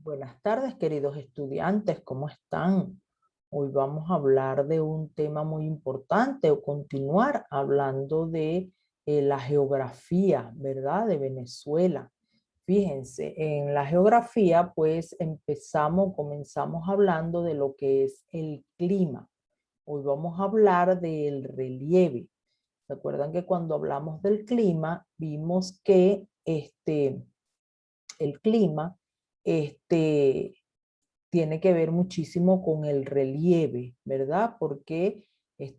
Buenas tardes, queridos estudiantes, ¿cómo están? Hoy vamos a hablar de un tema muy importante o continuar hablando de la geografía, ¿verdad? De Venezuela. Fíjense, en la geografía pues comenzamos hablando de lo que es el clima. Hoy vamos a hablar del relieve. Recuerdan que cuando hablamos del clima vimos que el clima este, tiene que ver muchísimo con el relieve, ¿verdad? Porque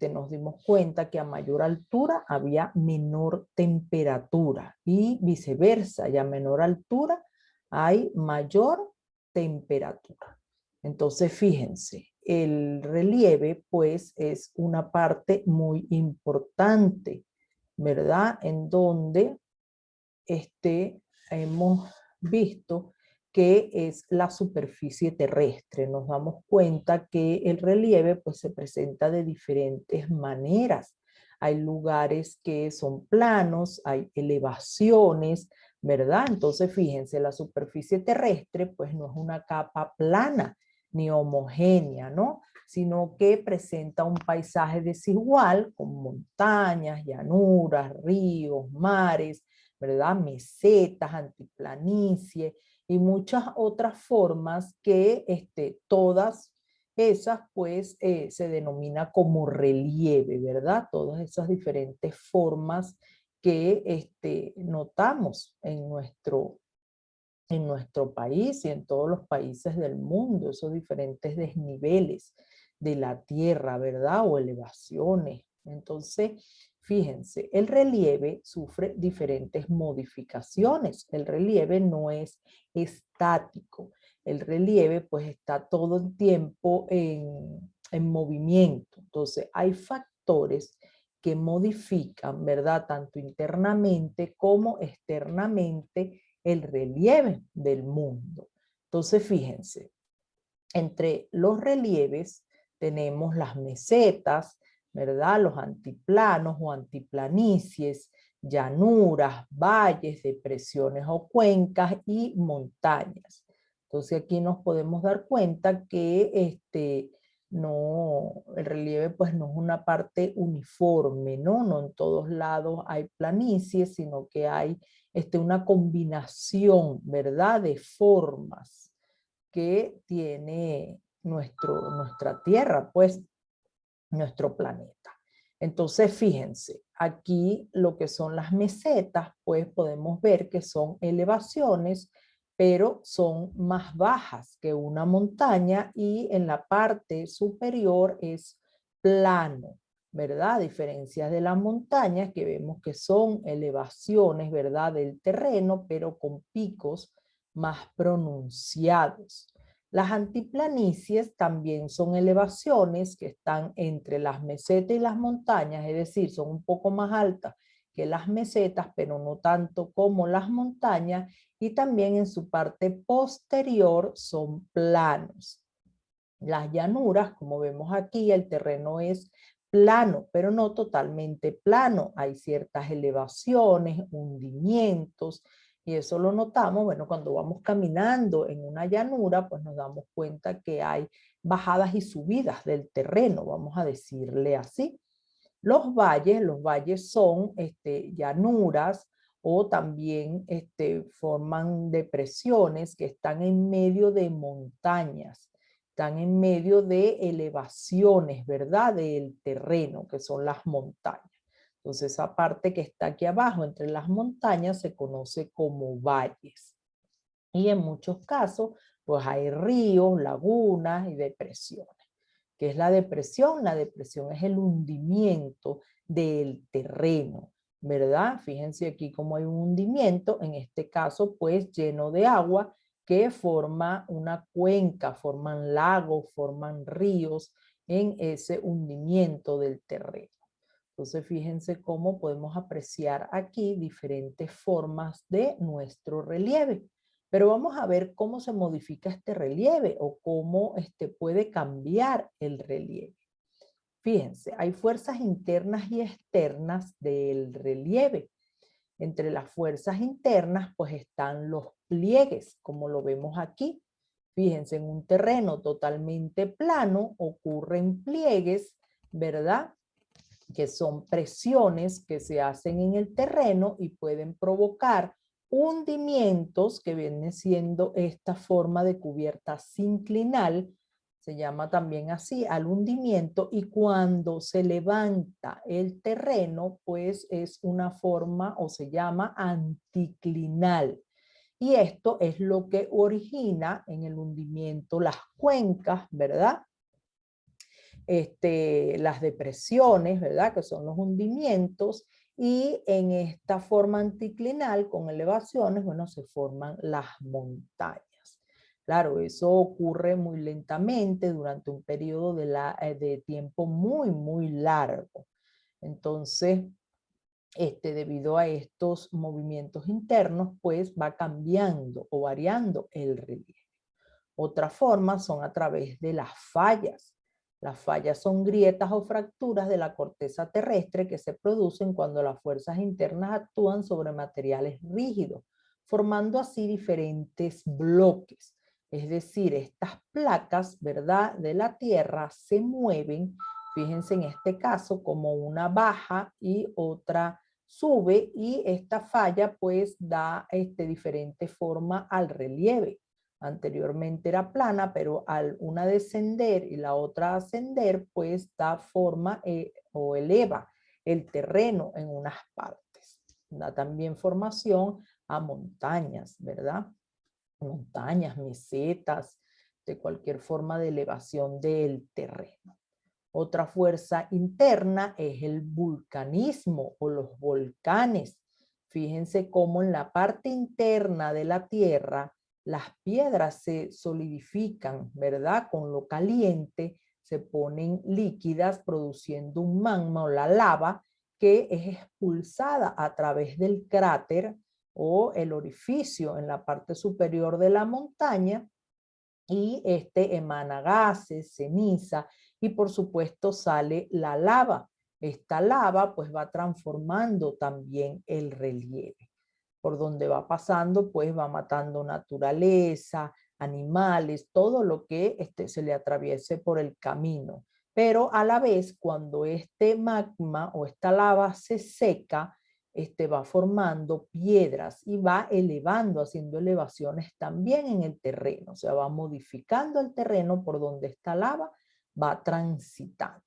nos dimos cuenta que a mayor altura había menor temperatura y viceversa, y a menor altura hay mayor temperatura. Entonces, fíjense, el relieve pues es una parte muy importante, ¿verdad? En donde hemos visto que es la superficie terrestre. Nos damos cuenta que el relieve pues se presenta de diferentes maneras. Hay lugares que son planos, hay elevaciones, ¿verdad? Entonces fíjense, la superficie terrestre pues no es una capa plana ni homogénea, ¿no? Sino que presenta un paisaje desigual con montañas, llanuras, ríos, mares, ¿verdad? Mesetas, antiplanicie y muchas otras formas que todas esas pues se denomina como relieve, ¿verdad? Todas esas diferentes formas que notamos en nuestro país y en todos los países del mundo, esos diferentes desniveles de la tierra, ¿verdad? O elevaciones. Entonces, fíjense, el relieve sufre diferentes modificaciones. El relieve no es estático. El relieve pues está todo el tiempo en movimiento. Entonces, hay factores que modifican, ¿verdad? Tanto internamente como externamente el relieve del mundo. Entonces, fíjense, entre los relieves tenemos las mesetas, ¿verdad? Los antiplanos o antiplanicies, llanuras, valles, depresiones o cuencas y montañas. Entonces aquí nos podemos dar cuenta que el relieve pues no es una parte uniforme, ¿no? No en todos lados hay planicies, sino que hay una combinación, ¿verdad? De formas que tiene nuestra Tierra, pues nuestro planeta. Entonces, fíjense, aquí lo que son las mesetas, pues podemos ver que son elevaciones, pero son más bajas que una montaña y en la parte superior es plano, ¿verdad? A diferencia de las montañas que vemos que son elevaciones, ¿verdad? Del terreno, pero con picos más pronunciados. Las antiplanicies también son elevaciones que están entre las mesetas y las montañas, es decir, son un poco más altas que las mesetas, pero no tanto como las montañas, y también en su parte posterior son planos. Las llanuras, como vemos aquí, el terreno es plano, pero no totalmente plano. Hay ciertas elevaciones, hundimientos, y eso lo notamos, bueno, cuando vamos caminando en una llanura, pues nos damos cuenta que hay bajadas y subidas del terreno, vamos a decirle así. Los valles son llanuras o también forman depresiones que están en medio de montañas, están en medio de elevaciones, ¿verdad? Del terreno, que son las montañas. Entonces esa parte que está aquí abajo entre las montañas se conoce como valles. Y en muchos casos, pues hay ríos, lagunas y depresiones. ¿Qué es la depresión? La depresión es el hundimiento del terreno, ¿verdad? Fíjense aquí cómo hay un hundimiento, en este caso pues lleno de agua que forma una cuenca, forman lagos, forman ríos en ese hundimiento del terreno. Entonces fíjense cómo podemos apreciar aquí diferentes formas de nuestro relieve. Pero vamos a ver cómo se modifica este relieve o cómo puede cambiar el relieve. Fíjense, hay fuerzas internas y externas del relieve. Entre las fuerzas internas pues están los pliegues, como lo vemos aquí. Fíjense, en un terreno totalmente plano ocurren pliegues, ¿verdad? Que son presiones que se hacen en el terreno y pueden provocar hundimientos, que viene siendo esta forma de cubierta sinclinal, se llama también así, al hundimiento, y cuando se levanta el terreno, pues es una forma o se llama anticlinal. Y esto es lo que origina en el hundimiento las cuencas, ¿verdad? Las depresiones, ¿verdad? Que son los hundimientos, y en esta forma anticlinal con elevaciones, bueno, se forman las montañas. Claro, eso ocurre muy lentamente durante un periodo de tiempo muy, muy largo. Entonces, debido a estos movimientos internos, pues va cambiando o variando el relieve. Otra forma son a través de las fallas. Las fallas son grietas o fracturas de la corteza terrestre que se producen cuando las fuerzas internas actúan sobre materiales rígidos, formando así diferentes bloques. Es decir, estas placas, ¿verdad?, de la tierra se mueven, fíjense en este caso, como una baja y otra sube, y esta falla pues da diferente forma al relieve. Anteriormente era plana, pero al una descender y la otra ascender, pues da forma o eleva el terreno en unas partes. Da también formación a montañas, ¿verdad? Montañas, mesetas, de cualquier forma de elevación del terreno. Otra fuerza interna es el vulcanismo o los volcanes. Fíjense cómo en la parte interna de la Tierra las piedras se solidifican, ¿verdad? Con lo caliente se ponen líquidas produciendo un magma o la lava que es expulsada a través del cráter o el orificio en la parte superior de la montaña, y emana gases, ceniza, y por supuesto sale la lava. Esta lava pues va transformando también el relieve. Por donde va pasando pues va matando naturaleza, animales, todo lo que se le atraviese por el camino. Pero a la vez, cuando este magma o esta lava se seca, va formando piedras y va elevando, haciendo elevaciones también en el terreno. O sea, va modificando el terreno por donde esta lava va transitando.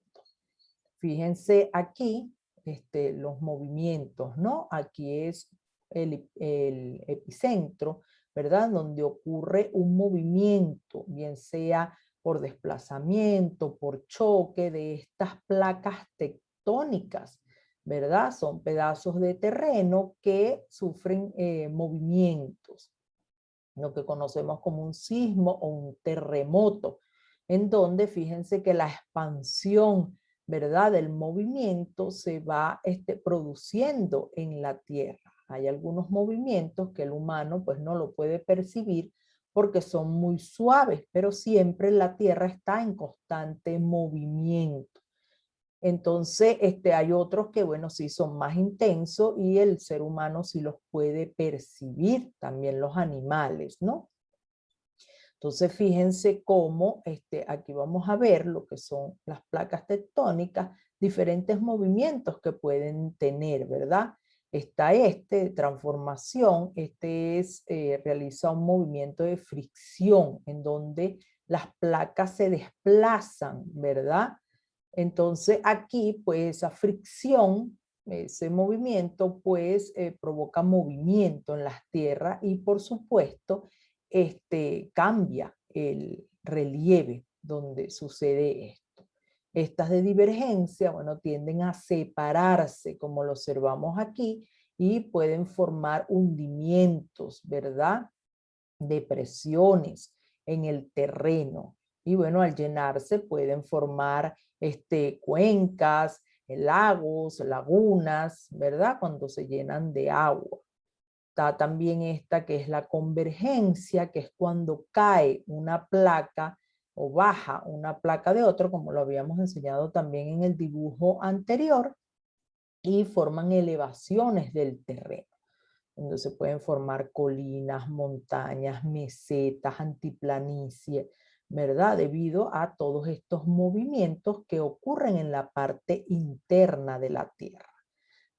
Fíjense aquí los movimientos, ¿no? Aquí es el epicentro, ¿verdad? Donde ocurre un movimiento, bien sea por desplazamiento, por choque de estas placas tectónicas, ¿verdad? Son pedazos de terreno que sufren movimientos, lo que conocemos como un sismo o un terremoto, en donde fíjense que la expansión, ¿verdad?, del movimiento se va produciendo en la Tierra. Hay algunos movimientos que el humano pues no lo puede percibir porque son muy suaves, pero siempre la Tierra está en constante movimiento. Entonces, hay otros que, bueno, sí son más intensos y el ser humano sí los puede percibir, también los animales, ¿no? Entonces, fíjense cómo aquí vamos a ver lo que son las placas tectónicas, diferentes movimientos que pueden tener, ¿verdad? Está de transformación, realiza un movimiento de fricción en donde las placas se desplazan, ¿verdad? Entonces aquí, pues esa fricción, ese movimiento, pues provoca movimiento en las tierras y por supuesto, cambia el relieve donde sucede esto. Estas de divergencia, bueno, tienden a separarse, como lo observamos aquí, y pueden formar hundimientos, ¿verdad?, depresiones en el terreno. Y bueno, al llenarse pueden formar cuencas, lagos, lagunas, ¿verdad? Cuando se llenan de agua. Está también esta que es la convergencia, que es cuando cae una placa o baja una placa de otro, como lo habíamos enseñado también en el dibujo anterior, y forman elevaciones del terreno. donde se pueden formar colinas, montañas, mesetas, antiplanicie, ¿verdad? Debido a todos estos movimientos que ocurren en la parte interna de la Tierra.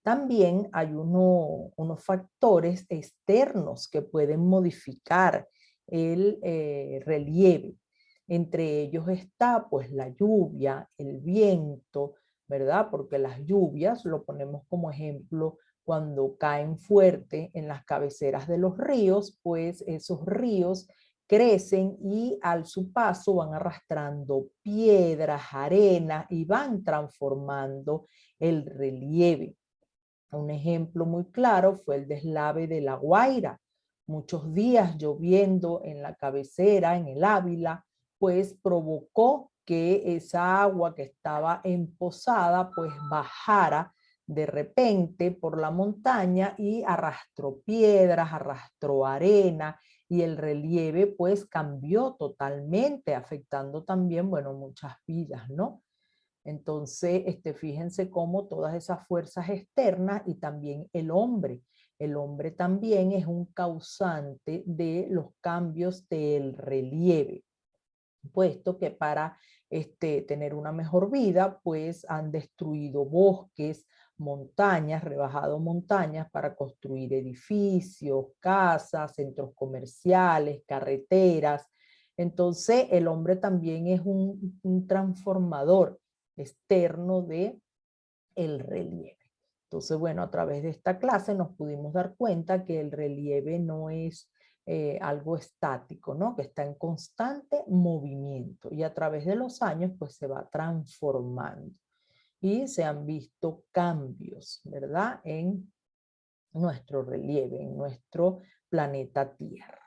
También hay unos factores externos que pueden modificar el relieve. Entre ellos está pues la lluvia, el viento, ¿verdad? Porque las lluvias, lo ponemos como ejemplo, cuando caen fuerte en las cabeceras de los ríos, pues esos ríos crecen y al su paso van arrastrando piedras, arena y van transformando el relieve. Un ejemplo muy claro fue el deslave de La Guaira. Muchos días lloviendo en la cabecera, en el Ávila, pues provocó que esa agua que estaba emposada pues bajara de repente por la montaña y arrastró piedras, arrastró arena y el relieve pues cambió totalmente, afectando también, bueno, muchas vidas, ¿no? Entonces, fíjense cómo todas esas fuerzas externas y también el hombre también es un causante de los cambios del relieve, puesto que para tener una mejor vida, pues han destruido bosques, montañas, rebajado montañas para construir edificios, casas, centros comerciales, carreteras. Entonces, el hombre también es un transformador externo de el relieve. Entonces, bueno, a través de esta clase nos pudimos dar cuenta que el relieve no es algo estático, ¿no? Que está en constante movimiento y a través de los años pues se va transformando y se han visto cambios, ¿verdad? En nuestro relieve, en nuestro planeta Tierra.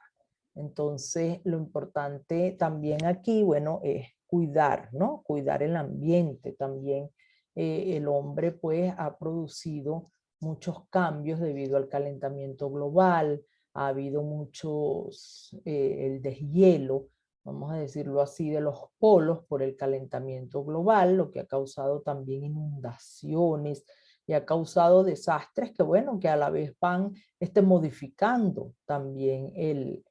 Entonces, lo importante también aquí, bueno, es cuidar, ¿no? Cuidar el ambiente. También el hombre, pues, ha producido muchos cambios debido al calentamiento global. Ha habido muchos, el deshielo, vamos a decirlo así, de los polos por el calentamiento global, lo que ha causado también inundaciones y ha causado desastres que, bueno, que a la vez van modificando también el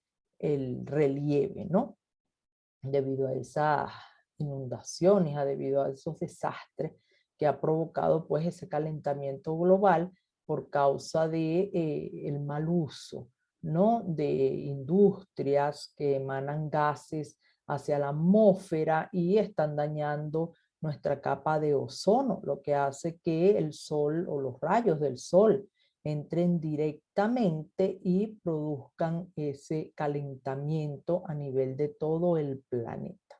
relieve, ¿no? Debido a esas inundaciones, debido a esos desastres que ha provocado pues ese calentamiento global por causa de el mal uso, ¿no? De industrias que emanan gases hacia la atmósfera y están dañando nuestra capa de ozono, lo que hace que el sol o los rayos del sol entren directamente y produzcan ese calentamiento a nivel de todo el planeta.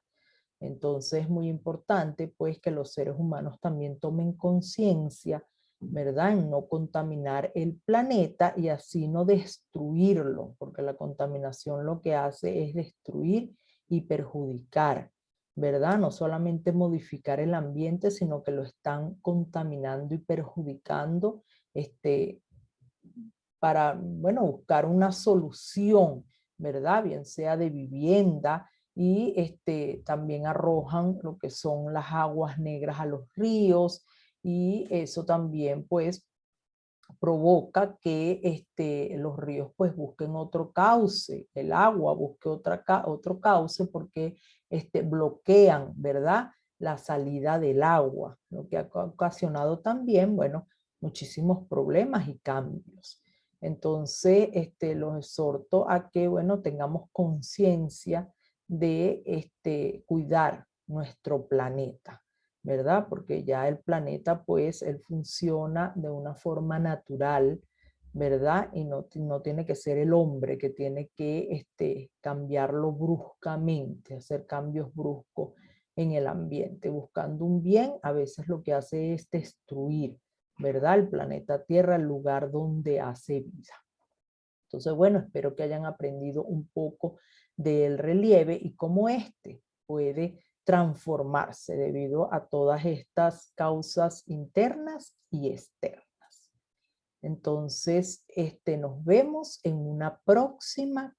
Entonces es muy importante pues que los seres humanos también tomen conciencia, ¿verdad? En no contaminar el planeta y así no destruirlo, porque la contaminación lo que hace es destruir y perjudicar, ¿verdad? No solamente modificar el ambiente, sino que lo están contaminando y perjudicando para, bueno, buscar una solución, ¿verdad? Bien sea de vivienda y también arrojan lo que son las aguas negras a los ríos y eso también pues provoca que los ríos pues busquen otro cauce, el agua busque otro cauce porque bloquean, ¿verdad? La salida del agua, lo que ha ocasionado también, bueno, muchísimos problemas y cambios. Entonces, los exhorto a que, bueno, tengamos conciencia de cuidar nuestro planeta, ¿verdad? Porque ya el planeta, pues, él funciona de una forma natural, ¿verdad? Y no tiene que ser el hombre que tiene que cambiarlo bruscamente, hacer cambios bruscos en el ambiente. Buscando un bien, a veces lo que hace es destruir, ¿verdad? El planeta Tierra, el lugar donde hace vida. Entonces, bueno, espero que hayan aprendido un poco del relieve y cómo puede transformarse debido a todas estas causas internas y externas. Entonces, nos vemos en una próxima